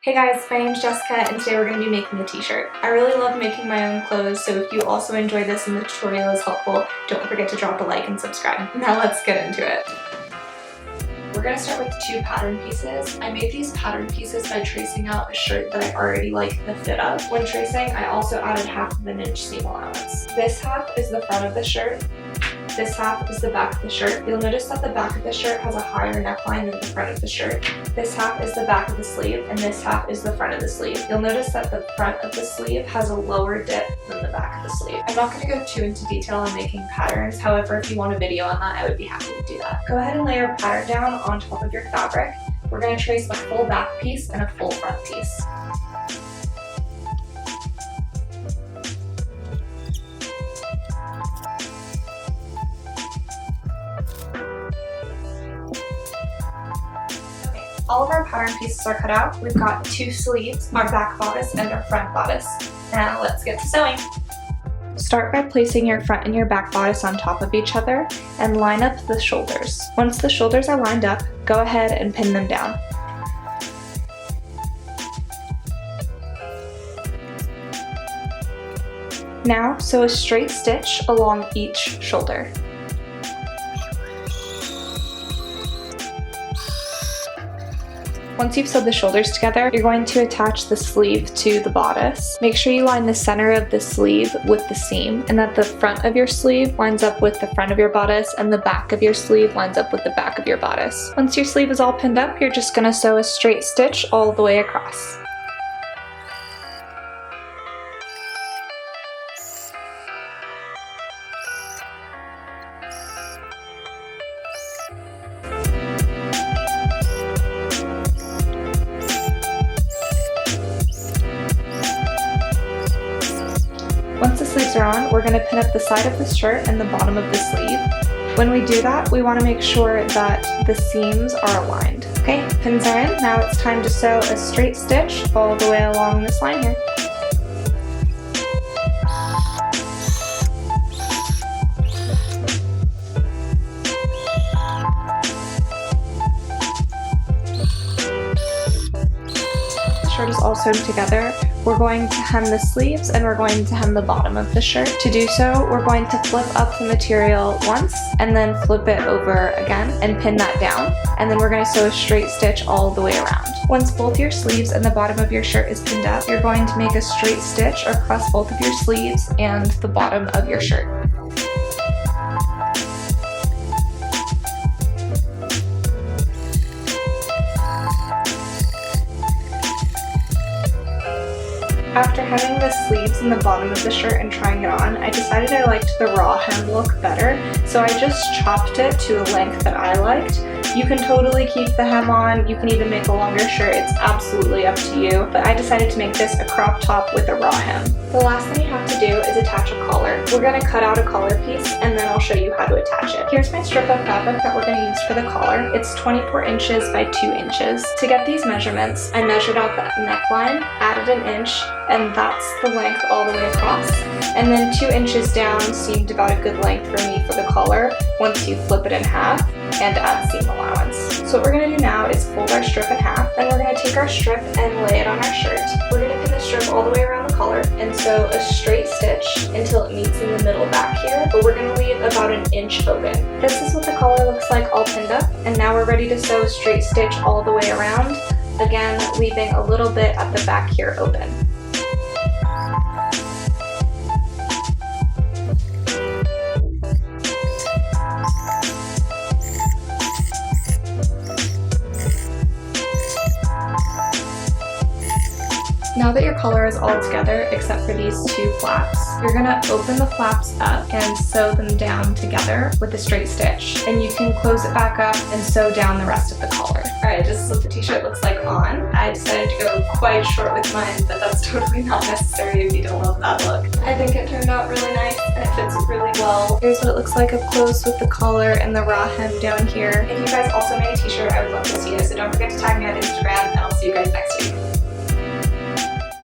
Hey guys, my name's Jessica and today we're going to be making a t-shirt. I really love making my own clothes, so if you also enjoy this and the tutorial is helpful, don't forget to drop a like and subscribe. Now let's get into it. We're going to start with 2 pattern pieces. I made these pattern pieces by tracing out a shirt that I already like the fit of. When tracing, I also added 1/2 inch seam allowance. This half is the front of the shirt. This half is the back of the shirt. You'll notice that the back of the shirt has a higher neckline than the front of the shirt. This half is the back of the sleeve, and this half is the front of the sleeve. You'll notice that the front of the sleeve has a lower dip than the back of the sleeve. I'm not going to go too into detail on making patterns, however, if you want a video on that, I would be happy to do that. Go ahead and lay your pattern down on top of your fabric. We're going to trace a full back piece and a full front piece. All of our pattern pieces are cut out. We've got 2 sleeves, our back bodice and our front bodice. Now let's get to sewing. Start by placing your front and your back bodice on top of each other and line up the shoulders. Once the shoulders are lined up, go ahead and pin them down. Now sew a straight stitch along each shoulder. Once you've sewed the shoulders together, you're going to attach the sleeve to the bodice. Make sure you line the center of the sleeve with the seam and that the front of your sleeve lines up with the front of your bodice and the back of your sleeve lines up with the back of your bodice. Once your sleeve is all pinned up, you're just going to sew a straight stitch all the way across. Once the sleeves are on, we're going to pin up the side of the shirt and the bottom of the sleeve. When we do that, we want to make sure that the seams are aligned. Okay, pins are in. Now it's time to sew a straight stitch all the way along this line here. The shirt is all sewn together. We're going to hem the sleeves and we're going to hem the bottom of the shirt. To do so, we're going to flip up the material once and then flip it over again and pin that down. And then we're going to sew a straight stitch all the way around. Once both your sleeves and the bottom of your shirt is pinned up, you're going to make a straight stitch across both of your sleeves and the bottom of your shirt. After hemming the sleeves and the bottom of the shirt and trying it on, I decided I liked the raw hem look better, so I just chopped it to a length that I liked. You can totally keep the hem on, you can even make a longer shirt, it's absolutely up to you, but I decided to make this a crop top with a raw hem. The last thing you have to do is attach a collar. We're going to cut out a collar piece and then I'll show you how to attach it. Here's my strip of fabric that we're going to use for the collar. It's 24 inches by 2 inches. To get these measurements, I measured out the neckline, added an inch, and that's the length all the way across. And then 2 inches down seemed about a good length for me for the collar once you flip it in half and add seam allowance. So what we're going to do now is fold our strip in half, then we're going to take our strip and lay it on our shirt. We're going to pin the strip all the way around the collar and sew a straight stitch until it meets in the middle back here, but we're going to leave about an inch open. This is what the collar looks like all pinned up, and now we're ready to sew a straight stitch all the way around, again leaving a little bit at the back here open. Now that your collar is all together, except for these 2 flaps, you're going to open the flaps up and sew them down together with a straight stitch. And you can close it back up and sew down the rest of the collar. Alright, this is what the t-shirt looks like on. I decided to go quite short with mine, but that's totally not necessary if you don't love that look. I think it turned out really nice and it fits really well. Here's what it looks like up close with the collar and the raw hem down here. If you guys also made a t-shirt, I would love to see it, so don't forget to tag me on Instagram and I'll see you guys next week.